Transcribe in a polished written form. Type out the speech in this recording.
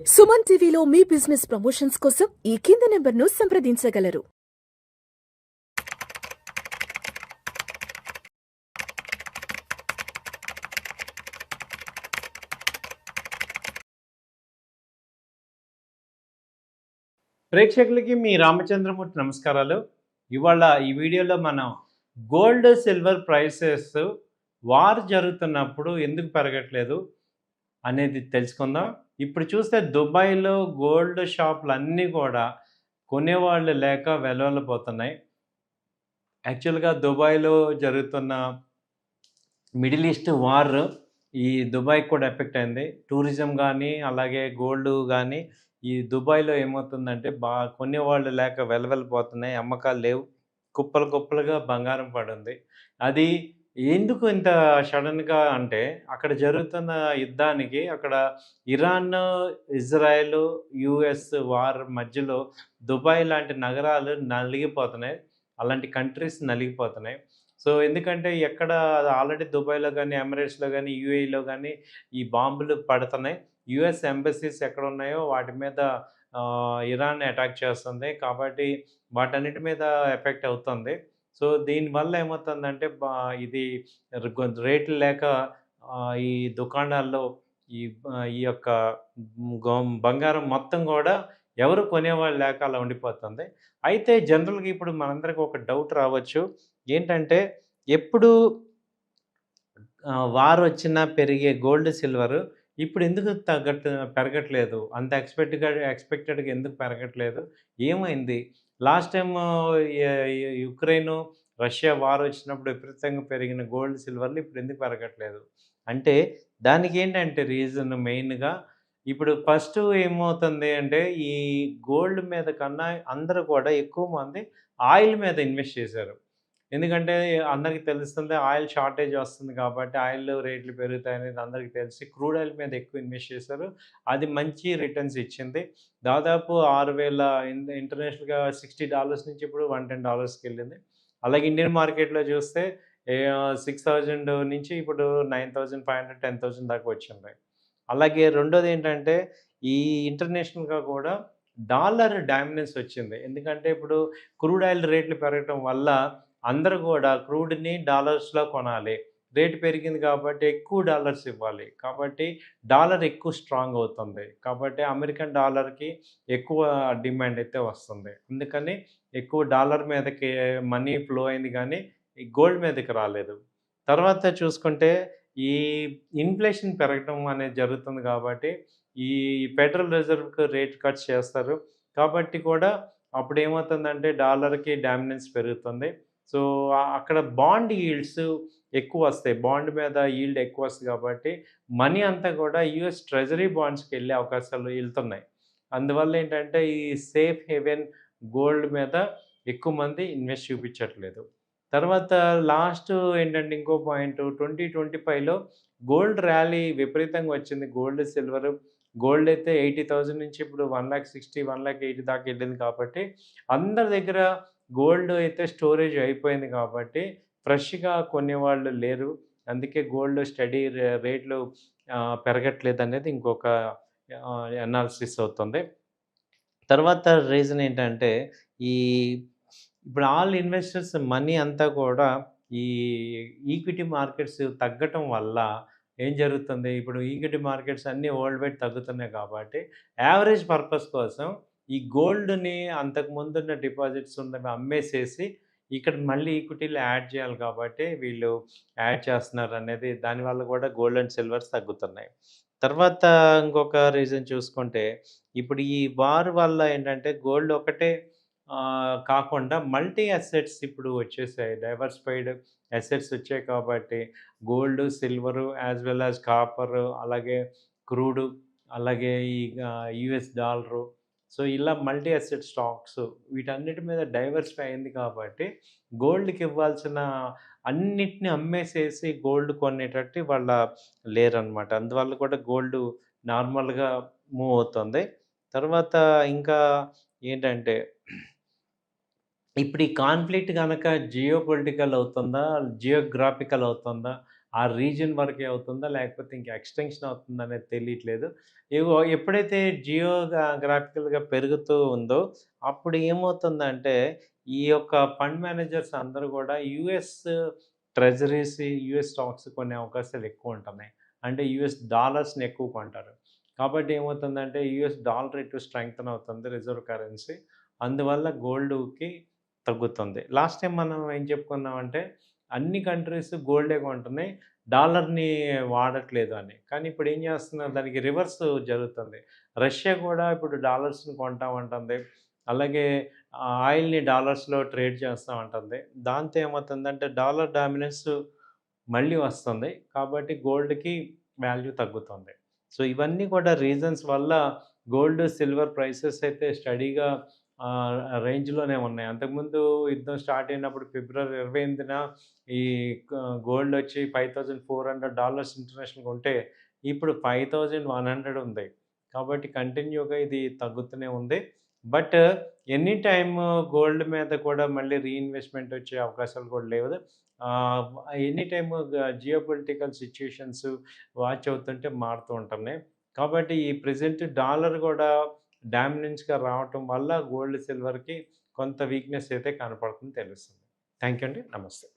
సుమన్ టీవీలో మీ business promotions కోసం ఈ కింది నెంబర్ను సంప్రదించగలరు. ప్రేక్షకులకి మీ రామచంద్రమూర్తి నమస్కారాలు. ఇవాళ ఈ వీడియోలో మనం గోల్డ్ సిల్వర్ ప్రైసెస్ వార్ జరుగుతున్నప్పుడు ఎందుకు పెరగట్లేదు అనేది తెలుసుకుందాం. ఇప్పుడు చూస్తే దుబాయ్లో గోల్డ్ షాపులు అన్నీ కూడా కొనేవాళ్ళు లేక వెలవెలపోతున్నాయి. యాక్చువల్గా దుబాయ్లో జరుగుతున్న మిడిల్ ఈస్ట్ వార్ ఈ దుబాయ్కి కూడా ఎఫెక్ట్ అయింది. టూరిజం కానీ అలాగే గోల్డ్ కానీ ఈ దుబాయ్లో ఏమవుతుందంటే కొనేవాళ్ళు లేక వెలవెలపోతున్నాయి. అమ్మకాలు లేవు. కుప్పలు కుప్పలుగా బంగారం పడింది. అది ఎందుకు ఇంత సడన్గా అంటే అక్కడ జరుగుతున్న యుద్ధానికి అక్కడ ఇరాన్, ఇజ్రాయెల్, యుఎస్ వార్ మధ్యలో దుబాయ్ లాంటి నగరాలు నలిగిపోతున్నాయి. అలాంటి కంట్రీస్ నలిగిపోతున్నాయి. సో ఎందుకంటే ఎక్కడ ఆల్రెడీ దుబాయ్లో కానీ, ఎమిరేట్స్లో కానీ, యూఏఈలో కానీ ఈ బాంబులు పడుతున్నాయి. యుఎస్ ఎంబసీస్ ఎక్కడ ఉన్నాయో వాటి మీద ఇరాన్ అటాక్ చేస్తుంది. కాబట్టి వాటన్నిటి మీద ఎఫెక్ట్ అవుతుంది. సో దీనివల్ల ఏమవుతుందంటే ఇది రేట్లు లేక ఈ దుకాణాల్లో ఈ ఈ యొక్క బంగారం మొత్తం కూడా ఎవరు కొనేవాళ్ళు లేక అలా ఉండిపోతుంది. అయితే జనరల్గా ఇప్పుడు మనందరికి ఒక డౌట్ రావచ్చు. ఏంటంటే ఎప్పుడు వార్ వచ్చినా పెరిగే గోల్డ్ సిల్వర్ ఇప్పుడు ఎందుకు పెరగట్లేదు? అంత ఎక్స్పెక్టెడ్గా ఎందుకు పెరగట్లేదు? ఏమైంది? Last time Ukraine, Russia war వచ్చినప్పుడు విపరీతంగా పెరిగిన గోల్డ్ సిల్వర్లు ఇప్పుడు ఎందుకు పెరగట్లేదు? అంటే దానికి ఏంటంటే రీజన్ మెయిన్గా ఇప్పుడు ఫస్ట్ ఏమవుతుంది అంటే ఈ గోల్డ్ మీద కన్నా అందరూ కూడా ఎక్కువ మంది ఆయిల్ మీద ఇన్వెస్ట్ చేశారు. ఎందుకంటే అందరికీ తెలుస్తుంది ఆయిల్ షార్టేజ్ వస్తుంది కాబట్టి ఆయిల్ రేట్లు పెరుగుతాయనేది అందరికీ తెలిసి క్రూడ్ ఆయిల్ మీద ఎక్కువ ఇన్వెస్ట్ చేశారు. అది మంచి రిటర్న్స్ ఇచ్చింది. దాదాపు 6,000 ఇంటర్నేషనల్గా $60 నుంచి ఇప్పుడు $110కి వెళ్ళింది. అలాగే ఇండియన్ మార్కెట్లో చూస్తే 6,000 నుంచి ఇప్పుడు 9,500, 10,000 దాకా వచ్చింది. అలాగే రెండోది ఏంటంటే ఈ ఇంటర్నేషనల్గా కూడా డాలర్ డామినెన్స్ వచ్చింది. ఎందుకంటే ఇప్పుడు క్రూడ్ ఆయిల్ రేట్లు పెరగటం వల్ల అందరూ కూడా క్రూడ్‌ని డాలర్స్‌లో కొనాలి. రేటు పెరిగింది కాబట్టి ఎక్కువ డాలర్స్ ఇవ్వాలి. కాబట్టి డాలర్ ఎక్కువ స్ట్రాంగ్ అవుతుంది. కాబట్టి అమెరికన్ డాలర్‌కి ఎక్కువ డిమాండ్ అయితే వస్తుంది. అందుకని ఎక్కువ డాలర్ మీదకి మనీ ఫ్లో అయింది కానీ ఈ గోల్డ్ మీదకి రాలేదు. తర్వాత చూసుకుంటే ఈ ఇన్‌ఫ్లేషన్ పెరగడం అనేది జరుగుతుంది కాబట్టి ఈ ఫెడరల్ రిజర్వ్‌కి రేట్ కట్స్ చేస్తారు. కాబట్టి కూడా అప్పుడేమవుతుందంటే డాలర్‌కి డామినెన్స్ పెరుగుతుంది. సో అక్కడ బాండ్ ఈల్డ్స్ ఎక్కువొస్తాయి. బాండ్ మీద ఈల్డ్ ఎక్కువొస్తుంది కాబట్టి మనీ అంతా కూడా యూఎస్ ట్రెజరీ బాండ్స్‌కి వెళ్ళే అవకాశాలు వెళ్తున్నాయి. అందువల్ల ఏంటంటే ఈ సేఫ్ హెవెన్ గోల్డ్ మీద ఎక్కువ మంది ఇన్వెస్ట్ చూపించట్లేదు. తర్వాత లాస్ట్ ఏంటంటే ఇంకో పాయింట్ 2025లో గోల్డ్ ర్యాలీ విపరీతంగా వచ్చింది. గోల్డ్, సిల్వర్ గోల్డ్ అయితే 80,000 నుంచి ఇప్పుడు 1,60,000, 1,80,000 దాకా వెళ్ళింది కాబట్టి అందరి దగ్గర గోల్డ్ అయితే స్టోరేజ్ అయిపోయింది కాబట్టి ఫ్రెష్‌గా కొనేవాళ్ళు లేరు. అందుకే గోల్డ్ స్టడీ రేట్లు పెరగట్లేదనేది ఇంకొక అనాలిసిస్ అవుతుంది. తర్వాత రీజన్ ఏంటంటే ఈ ఇప్పుడు ఆల్ ఇన్వెస్టర్స్ మనీ అంతా కూడా ఈ ఈక్విటీ మార్కెట్స్ తగ్గటం వల్ల ఏం జరుగుతుంది? ఇప్పుడు ఈక్విటీ మార్కెట్స్ అన్నీ వరల్డ్ వైడ్ తగ్గుతున్నాయి కాబట్టి యావరేజ్ పర్పస్ కోసం ఈ గోల్డ్‌ని అంతకుముందున్న డిపాజిట్స్ ఉన్నవి అమ్మేసేసి ఇక్కడ మళ్ళీ ఈక్విటీలో యాడ్ చేయాలి కాబట్టి వీళ్ళు యాడ్ చేస్తున్నారనేది దానివల్ల కూడా గోల్డ్ అండ్ సిల్వర్స్ తగ్గుతున్నాయి. తర్వాత ఇంకొక రీజన్ చూసుకుంటే ఇప్పుడు ఈ వార్ వల్ల ఏంటంటే గోల్డ్ ఒకటే కాకుండా మల్టీ అసెట్స్ ఇప్పుడు వచ్చేసాయి. డైవర్సిఫైడ్ అసెట్స్ వచ్చాయి కాబట్టి gold, silver as well as copper, అలాగే క్రూడు, అలాగే ఈ యూఎస్ డాలరు. సో ఇలా మల్టీ అసెట్ స్టాక్స్ వీటన్నిటి మీద డైవర్సిఫై అయింది కాబట్టి గోల్డ్‌కి ఇవ్వాల్సిన అన్నిటిని అమ్మేసేసి గోల్డ్ కొనేటట్టు వాళ్ళ లేరనమాట. అందువల్ల కూడా గోల్డ్ నార్మల్‌గా మూవ్ అవుతుంది. తర్వాత ఇంకా ఏంటంటే ఇప్పుడు ఈ కాన్‌ఫ్లిక్ట్ గనక జియోపొలిటికల్ అవుతుందా? జియోగ్రాఫికల్ అవుతుందా? ఆ రీజియన్ వరకే అవుతుందా? లేకపోతే ఇంకా ఎక్స్‌టెన్షన్ అవుతుందా అనేది తెలియట్లేదు. ఎప్పుడైతే జియోగ్రాఫికల్‌గా పెరుగుతూ ఉందో, అప్పుడు ఏమవుతుందంటే, ఈ యొక్క ఫండ్ మేనేజర్స్ అందరూ గూడా యూఎస్ ట్రెజరీస్, యూఎస్ స్టాక్స్ కొనే అవకాశాలు ఎక్కువుంటున్నాయి. అంటే యూఎస్ డాలర్స్‌ని ఎక్కువ కొంటారు. కాబట్టి ఏమవుతుందంటే, యూఎస్ డాలర్ రేటు స్ట్రెంగ్తెన్ అవుతుంది రిజర్వ్ కరెన్సీ. అందువల్ల గోల్డ్‌కి తగ్గుతుంది. లాస్ట్ టైం మనం ఏం చెప్పుకున్నామంటే, అన్ని కంట్రీస్ గోల్డే కొంటున్నాయి. డాలర్‌ని వాడట్లేదు అని. కానీ ఇప్పుడు ఏం చేస్తున్నారు, దానికి రివర్స్ జరుగుతుంది. రష్యా కూడా ఇప్పుడు డాలర్స్‌ని కొంటామంటుంది. అలాగే ఆయిల్‌ని డాలర్స్‌లో ట్రేడ్ చేస్తామంటుంది. దాంతో ఏమవుతుందంటే డాలర్ డామినెన్స్ మళ్ళీ వస్తుంది. కాబట్టి గోల్డ్‌కి వాల్యూ తగ్గుతుంది. సో, ఇవన్నీ కూడా రీజన్స్ వల్ల గోల్డ్, సిల్వర్ ప్రైసెస్ అయితే స్టడీగా రేంజ్‌లోనే ఉన్నాయి. అంతకుముందు యుద్ధం స్టార్ట్ అయినప్పుడు ఫిబ్రవరి 28న ఈ గోల్డ్ వచ్చి $5,400 ఇంటర్నేషనల్‌గా ఉంటే, ఇప్పుడు 5,100 ఉంది. కాబట్టి కంటిన్యూగా ఇది తగ్గుతూనే ఉంది. బట్ ఎనీ టైమ్ గోల్డ్ మీద కూడా మళ్ళీ రీఇన్వెస్ట్‌మెంట్ వచ్చే అవకాశాలు కూడా లేవు. ఆహ్, any time geopolitical situations watch అవుతుంటే మారుతూ ఉంటున్నాయి. కాబట్టి ఈ ప్రెజెంట్ డాలర్ కూడా డామినెన్స్‌గా రావటం వల్ల గోల్డ్, సిల్వర్‌కి కొంత వీక్‌నెస్ అయితే కనపడుతుంది తెలుస్తుంది. థాంక్ యూ అండి. నమస్తే.